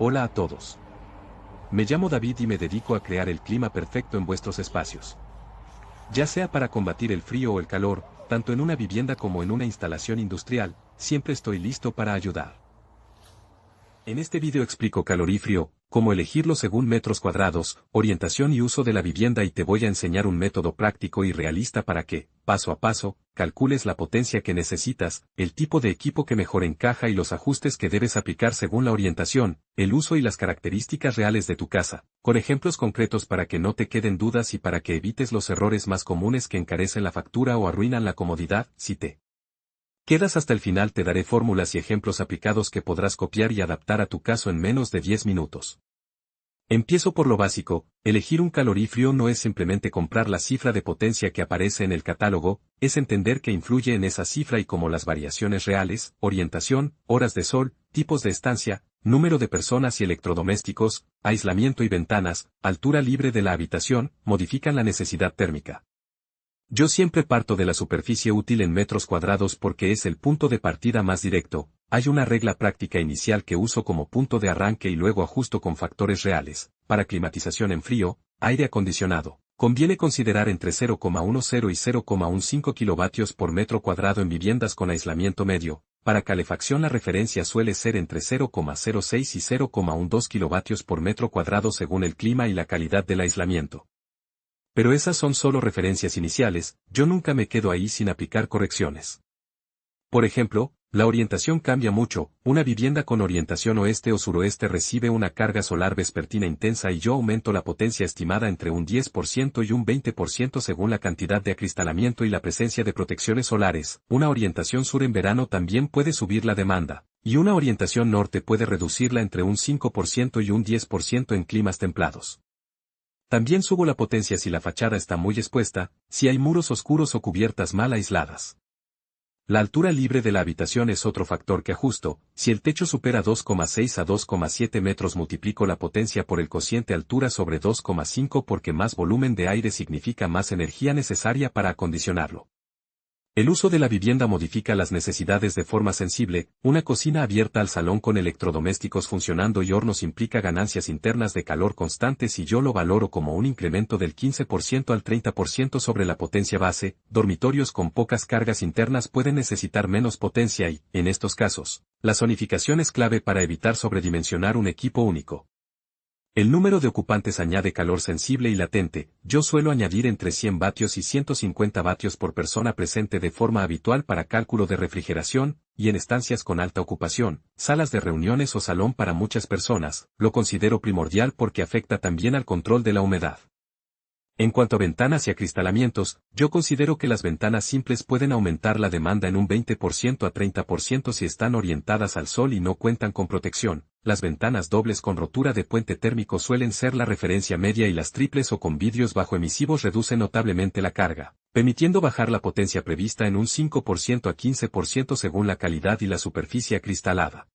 Hola a todos. Me llamo David y me dedico a crear el clima perfecto en vuestros espacios. Ya sea para combatir el frío o el calor, tanto en una vivienda como en una instalación industrial, siempre estoy listo para ayudar. En este vídeo explico calorífrio, cómo elegirlo según metros cuadrados, orientación y uso de la vivienda y te voy a enseñar un método práctico y realista para que, paso a paso, calcules la potencia que necesitas, el tipo de equipo que mejor encaja y los ajustes que debes aplicar según la orientación, el uso y las características reales de tu casa, con ejemplos concretos para que no te queden dudas y para que evites los errores más comunes que encarecen la factura o arruinan la comodidad. Si te quedas hasta el final te daré fórmulas y ejemplos aplicados que podrás copiar y adaptar a tu caso en menos de 10 minutos. Empiezo por lo básico, elegir un calorífrio no es simplemente comprar la cifra de potencia que aparece en el catálogo, es entender qué influye en esa cifra y cómo las variaciones reales, orientación, horas de sol, tipos de estancia, número de personas y electrodomésticos, aislamiento y ventanas, altura libre de la habitación, modifican la necesidad térmica. Yo siempre parto de la superficie útil en metros cuadrados porque es el punto de partida más directo. Hay una regla práctica inicial que uso como punto de arranque y luego ajusto con factores reales. Para climatización en frío, aire acondicionado, conviene considerar entre 0,10 y 0,15 kilovatios por metro cuadrado en viviendas con aislamiento medio. Para calefacción la referencia suele ser entre 0,06 y 0,12 kilovatios por metro cuadrado según el clima y la calidad del aislamiento. Pero esas son solo referencias iniciales, yo nunca me quedo ahí sin aplicar correcciones. Por ejemplo, la orientación cambia mucho, una vivienda con orientación oeste o suroeste recibe una carga solar vespertina intensa y yo aumento la potencia estimada entre un 10% y un 20% según la cantidad de acristalamiento y la presencia de protecciones solares. Una orientación sur en verano también puede subir la demanda, y una orientación norte puede reducirla entre un 5% y un 10% en climas templados. También subo la potencia si la fachada está muy expuesta, si hay muros oscuros o cubiertas mal aisladas. La altura libre de la habitación es otro factor que ajusto, si el techo supera 2,6 a 2,7 metros multiplico la potencia por el cociente altura sobre 2,5 porque más volumen de aire significa más energía necesaria para acondicionarlo. El uso de la vivienda modifica las necesidades de forma sensible, una cocina abierta al salón con electrodomésticos funcionando y hornos implica ganancias internas de calor constantes y yo lo valoro como un incremento del 15% al 30% sobre la potencia base. Dormitorios con pocas cargas internas pueden necesitar menos potencia y, en estos casos, la zonificación es clave para evitar sobredimensionar un equipo único. El número de ocupantes añade calor sensible y latente, yo suelo añadir entre 100 vatios y 150 vatios por persona presente de forma habitual para cálculo de refrigeración, y en estancias con alta ocupación, salas de reuniones o salón para muchas personas, lo considero primordial porque afecta también al control de la humedad. En cuanto a ventanas y acristalamientos, yo considero que las ventanas simples pueden aumentar la demanda en un 20% a 30% si están orientadas al sol y no cuentan con protección. Las ventanas dobles con rotura de puente térmico suelen ser la referencia media y las triples o con vidrios bajo emisivos reducen notablemente la carga, permitiendo bajar la potencia prevista en un 5% a 15% según la calidad y la superficie acristalada.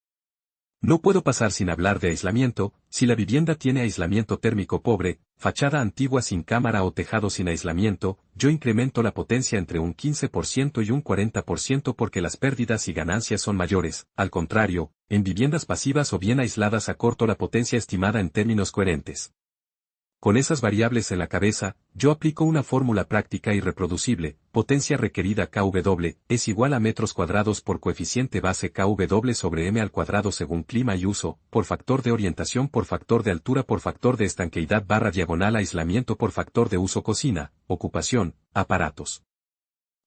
No puedo pasar sin hablar de aislamiento, si la vivienda tiene aislamiento térmico pobre, fachada antigua sin cámara o tejado sin aislamiento, yo incremento la potencia entre un 15% y un 40% porque las pérdidas y ganancias son mayores. Al contrario, en viviendas pasivas o bien aisladas acorto la potencia estimada en términos coherentes. Con esas variables en la cabeza, yo aplico una fórmula práctica y reproducible, potencia requerida kW, es igual a metros cuadrados por coeficiente base kW sobre m al cuadrado según clima y uso, por factor de orientación por factor de altura por factor de estanqueidad barra diagonal aislamiento por factor de uso cocina, ocupación, aparatos.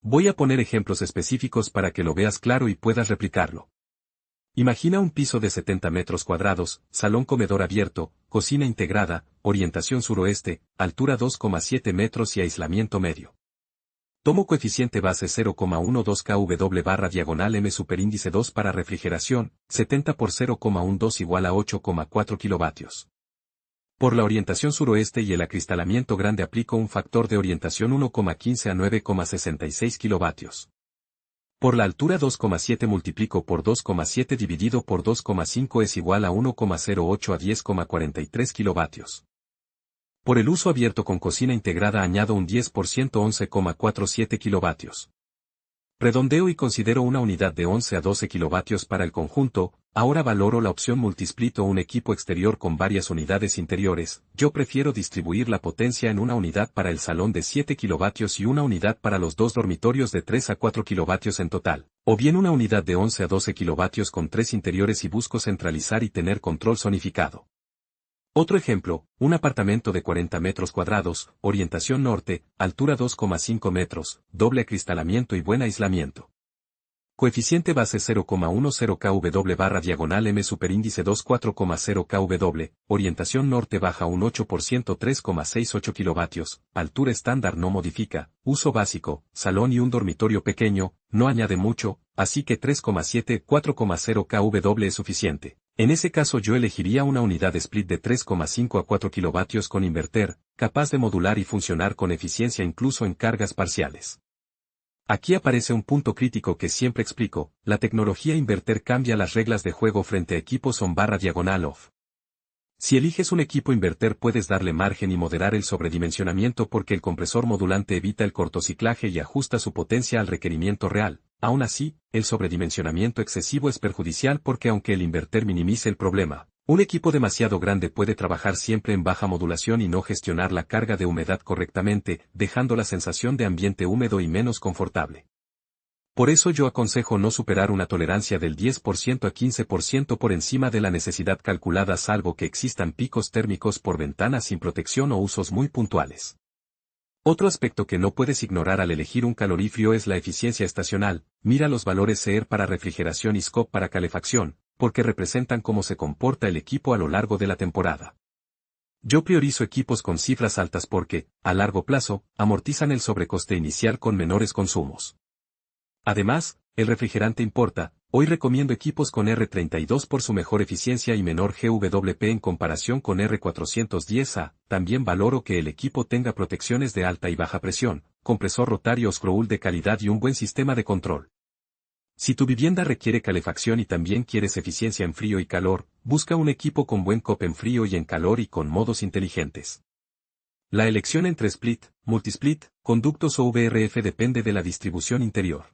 Voy a poner ejemplos específicos para que lo veas claro y puedas replicarlo. Imagina un piso de 70 metros cuadrados, salón comedor abierto, cocina integrada, orientación suroeste, altura 2,7 metros y aislamiento medio. Tomo coeficiente base 0,12 kW barra diagonal m superíndice 2 para refrigeración, 70 por 0,12 igual a 8,4 kilovatios. Por la orientación suroeste y el acristalamiento grande aplico un factor de orientación 1,15 a 9,66 kilovatios. Por la altura 2,7 multiplico por 2,7 dividido por 2,5 es igual a 1,08 a 10,43 kilovatios. Por el uso abierto con cocina integrada añado un 10% 11,47 kilovatios. Redondeo y considero una unidad de 11 a 12 kilovatios para el conjunto, Ahora valoro la opción multisplit o un equipo exterior con varias unidades interiores. Yo prefiero distribuir la potencia en una unidad para el salón de 7 kilovatios y una unidad para los dos dormitorios de 3 a 4 kilovatios en total. O bien una unidad de 11 a 12 kilovatios con 3 interiores y busco centralizar y tener control zonificado. Otro ejemplo, un apartamento de 40 metros cuadrados, orientación norte, altura 2,5 metros, doble acristalamiento y buen aislamiento. Coeficiente base 0,10 kW barra diagonal M superíndice 24,0 kW, orientación norte baja un 8% 3,68 kilovatios, altura estándar no modifica, uso básico, salón y un dormitorio pequeño, no añade mucho, así que 3,7 4,0 kW es suficiente. En ese caso yo elegiría una unidad split de 3,5 a 4 kilovatios con inverter, capaz de modular y funcionar con eficiencia incluso en cargas parciales. Aquí aparece un punto crítico que siempre explico, la tecnología inverter cambia las reglas de juego frente a equipos on/diagonal-off. Si eliges un equipo inverter puedes darle margen y moderar el sobredimensionamiento porque el compresor modulante evita el cortociclaje y ajusta su potencia al requerimiento real. Aún así, el sobredimensionamiento excesivo es perjudicial porque aunque el inverter minimice el problema, un equipo demasiado grande puede trabajar siempre en baja modulación y no gestionar la carga de humedad correctamente, dejando la sensación de ambiente húmedo y menos confortable. Por eso yo aconsejo no superar una tolerancia del 10% a 15% por encima de la necesidad calculada salvo que existan picos térmicos por ventana sin protección o usos muy puntuales. Otro aspecto que no puedes ignorar al elegir un calorífero es la eficiencia estacional. Mira los valores CER para refrigeración y SCOP para calefacción, porque representan cómo se comporta el equipo a lo largo de la temporada. Yo priorizo equipos con cifras altas porque, a largo plazo, amortizan el sobrecoste inicial con menores consumos. Además, el refrigerante importa. Hoy recomiendo equipos con R32 por su mejor eficiencia y menor GWP en comparación con R410A. También valoro que el equipo tenga protecciones de alta y baja presión, compresor rotario o scroll de calidad y un buen sistema de control. Si tu vivienda requiere calefacción y también quieres eficiencia en frío y calor, busca un equipo con buen COP en frío y en calor y con modos inteligentes. La elección entre split, multisplit, conductos o VRF depende de la distribución interior.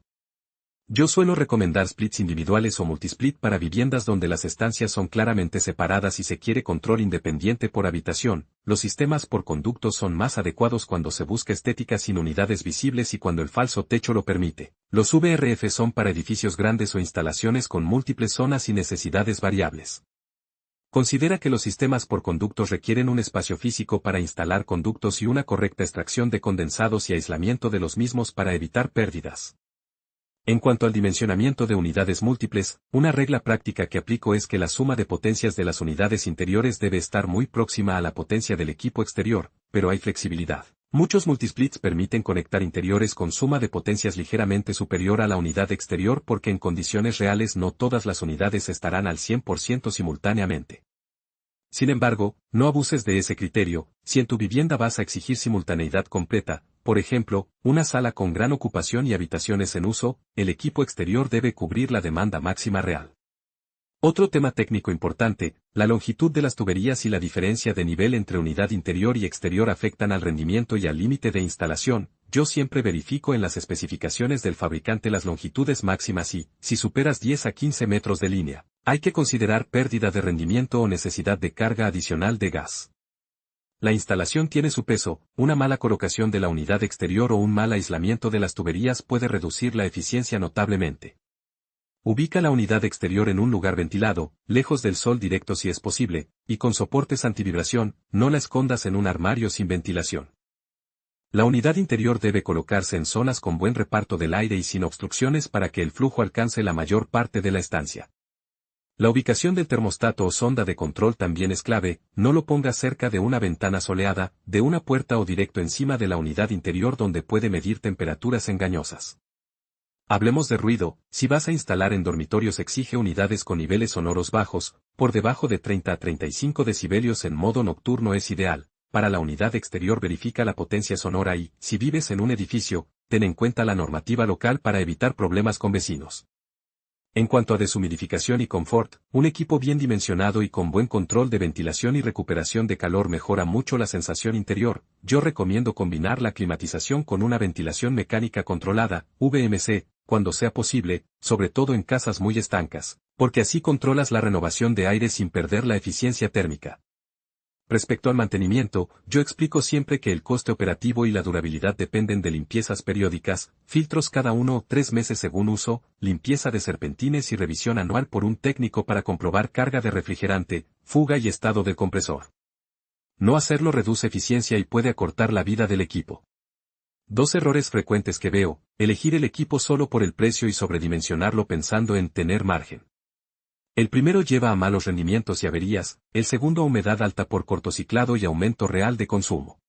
Yo suelo recomendar splits individuales o multisplit para viviendas donde las estancias son claramente separadas y se quiere control independiente por habitación. Los sistemas por conductos son más adecuados cuando se busca estética sin unidades visibles y cuando el falso techo lo permite. Los VRF son para edificios grandes o instalaciones con múltiples zonas y necesidades variables. Considera que los sistemas por conductos requieren un espacio físico para instalar conductos y una correcta extracción de condensados y aislamiento de los mismos para evitar pérdidas. En cuanto al dimensionamiento de unidades múltiples, una regla práctica que aplico es que la suma de potencias de las unidades interiores debe estar muy próxima a la potencia del equipo exterior, pero hay flexibilidad. Muchos multisplits permiten conectar interiores con suma de potencias ligeramente superior a la unidad exterior porque en condiciones reales no todas las unidades estarán al 100% simultáneamente. Sin embargo, no abuses de ese criterio. Si en tu vivienda vas a exigir simultaneidad completa, por ejemplo, una sala con gran ocupación y habitaciones en uso, el equipo exterior debe cubrir la demanda máxima real. Otro tema técnico importante, la longitud de las tuberías y la diferencia de nivel entre unidad interior y exterior afectan al rendimiento y al límite de instalación. Yo siempre verifico en las especificaciones del fabricante las longitudes máximas y, si superas 10 a 15 metros de línea, hay que considerar pérdida de rendimiento o necesidad de carga adicional de gas. La instalación tiene su peso, una mala colocación de la unidad exterior o un mal aislamiento de las tuberías puede reducir la eficiencia notablemente. Ubica la unidad exterior en un lugar ventilado, lejos del sol directo si es posible, y con soportes antivibración, no la escondas en un armario sin ventilación. La unidad interior debe colocarse en zonas con buen reparto del aire y sin obstrucciones para que el flujo alcance la mayor parte de la estancia. La ubicación del termostato o sonda de control también es clave, no lo pongas cerca de una ventana soleada, de una puerta o directo encima de la unidad interior donde puede medir temperaturas engañosas. Hablemos de ruido. Si vas a instalar en dormitorios exige unidades con niveles sonoros bajos, por debajo de 30 a 35 decibelios en modo nocturno es ideal. Para la unidad exterior verifica la potencia sonora y, si vives en un edificio, ten en cuenta la normativa local para evitar problemas con vecinos. En cuanto a deshumidificación y confort, un equipo bien dimensionado y con buen control de ventilación y recuperación de calor mejora mucho la sensación interior. Yo recomiendo combinar la climatización con una ventilación mecánica controlada, VMC, cuando sea posible, sobre todo en casas muy estancas. Porque así controlas la renovación de aire sin perder la eficiencia térmica. Respecto al mantenimiento, yo explico siempre que el coste operativo y la durabilidad dependen de limpiezas periódicas, filtros cada 1 o 3 meses según uso, limpieza de serpentines y revisión anual por un técnico para comprobar carga de refrigerante, fuga y estado del compresor. No hacerlo reduce eficiencia y puede acortar la vida del equipo. 2 errores frecuentes que veo: elegir el equipo solo por el precio y sobredimensionarlo pensando en tener margen. El primero lleva a malos rendimientos y averías, el segundo a humedad alta por cortociclado y aumento real de consumo.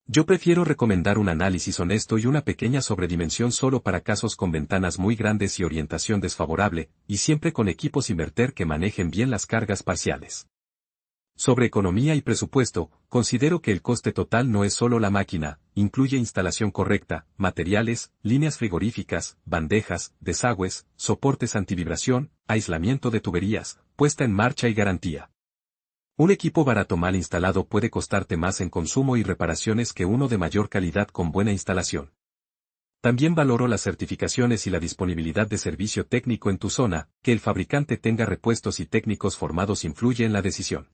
Yo prefiero recomendar un análisis honesto y una pequeña sobredimensión solo para casos con ventanas muy grandes y orientación desfavorable, y siempre con equipos inverter que manejen bien las cargas parciales. Sobre economía y presupuesto, considero que el coste total no es solo la máquina, incluye instalación correcta, materiales, líneas frigoríficas, bandejas, desagües, soportes antivibración, aislamiento de tuberías, puesta en marcha y garantía. Un equipo barato mal instalado puede costarte más en consumo y reparaciones que uno de mayor calidad con buena instalación. También valoro las certificaciones y la disponibilidad de servicio técnico en tu zona, que el fabricante tenga repuestos y técnicos formados influye en la decisión.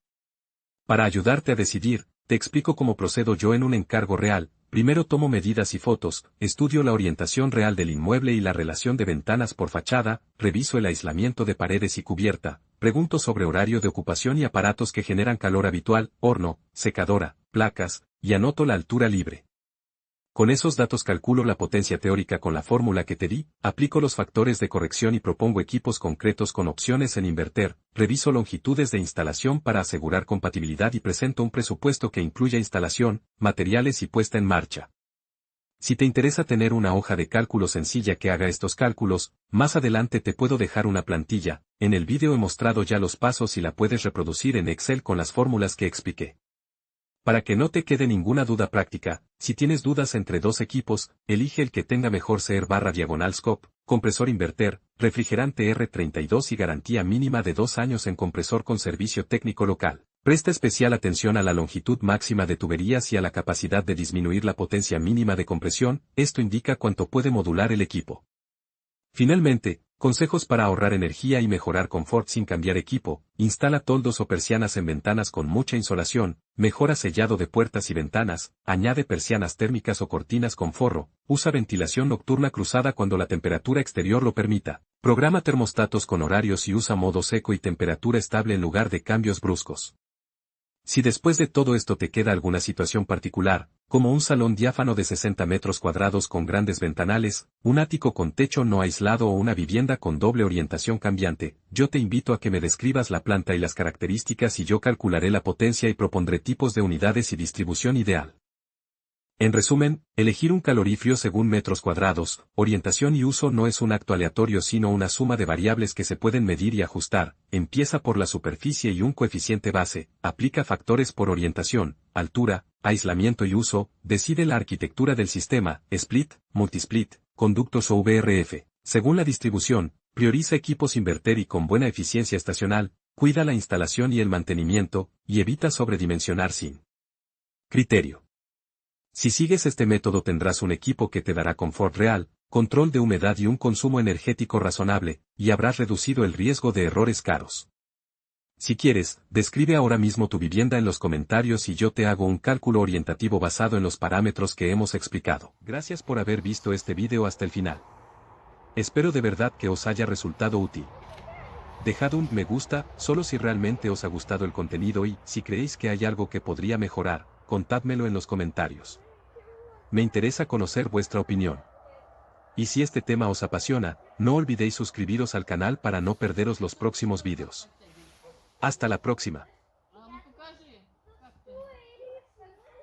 Para ayudarte a decidir, te explico cómo procedo yo en un encargo real. Primero tomo medidas y fotos, estudio la orientación real del inmueble y la relación de ventanas por fachada, reviso el aislamiento de paredes y cubierta, pregunto sobre horario de ocupación y aparatos que generan calor habitual, horno, secadora, placas, y anoto la altura libre. Con esos datos calculo la potencia teórica con la fórmula que te di, aplico los factores de corrección y propongo equipos concretos con opciones en inverter, reviso longitudes de instalación para asegurar compatibilidad y presento un presupuesto que incluya instalación, materiales y puesta en marcha. Si te interesa tener una hoja de cálculo sencilla que haga estos cálculos, más adelante te puedo dejar una plantilla. En el vídeo he mostrado ya los pasos y la puedes reproducir en Excel con las fórmulas que expliqué. Para que no te quede ninguna duda práctica, si tienes dudas entre 2 equipos, elige el que tenga mejor CR/diagonal scope, compresor inverter, refrigerante R32 y garantía mínima de 2 años en compresor con servicio técnico local. Presta especial atención a la longitud máxima de tuberías y a la capacidad de disminuir la potencia mínima de compresión, esto indica cuánto puede modular el equipo. Finalmente, consejos para ahorrar energía y mejorar confort sin cambiar equipo: instala toldos o persianas en ventanas con mucha insolación, mejora sellado de puertas y ventanas, añade persianas térmicas o cortinas con forro, usa ventilación nocturna cruzada cuando la temperatura exterior lo permita, programa termostatos con horarios y usa modo seco y temperatura estable en lugar de cambios bruscos. Si después de todo esto te queda alguna situación particular, como un salón diáfano de 60 metros cuadrados con grandes ventanales, un ático con techo no aislado o una vivienda con doble orientación cambiante, yo te invito a que me describas la planta y las características y yo calcularé la potencia y propondré tipos de unidades y distribución ideal. En resumen, elegir un calorífero según metros cuadrados, orientación y uso no es un acto aleatorio sino una suma de variables que se pueden medir y ajustar. Empieza por la superficie y un coeficiente base, aplica factores por orientación, altura, aislamiento y uso, decide la arquitectura del sistema, split, multisplit, conductos o VRF. Según la distribución, prioriza equipos inverter y con buena eficiencia estacional, cuida la instalación y el mantenimiento, y evita sobredimensionar sin criterio. Si sigues este método tendrás un equipo que te dará confort real, control de humedad y un consumo energético razonable, y habrás reducido el riesgo de errores caros. Si quieres, describe ahora mismo tu vivienda en los comentarios y yo te hago un cálculo orientativo basado en los parámetros que hemos explicado. Gracias por haber visto este video hasta el final. Espero de verdad que os haya resultado útil. Dejad un me gusta, solo si realmente os ha gustado el contenido y, si creéis que hay algo que podría mejorar, contádmelo en los comentarios. Me interesa conocer vuestra opinión. Y si este tema os apasiona, no olvidéis suscribiros al canal para no perderos los próximos vídeos. Hasta la próxima.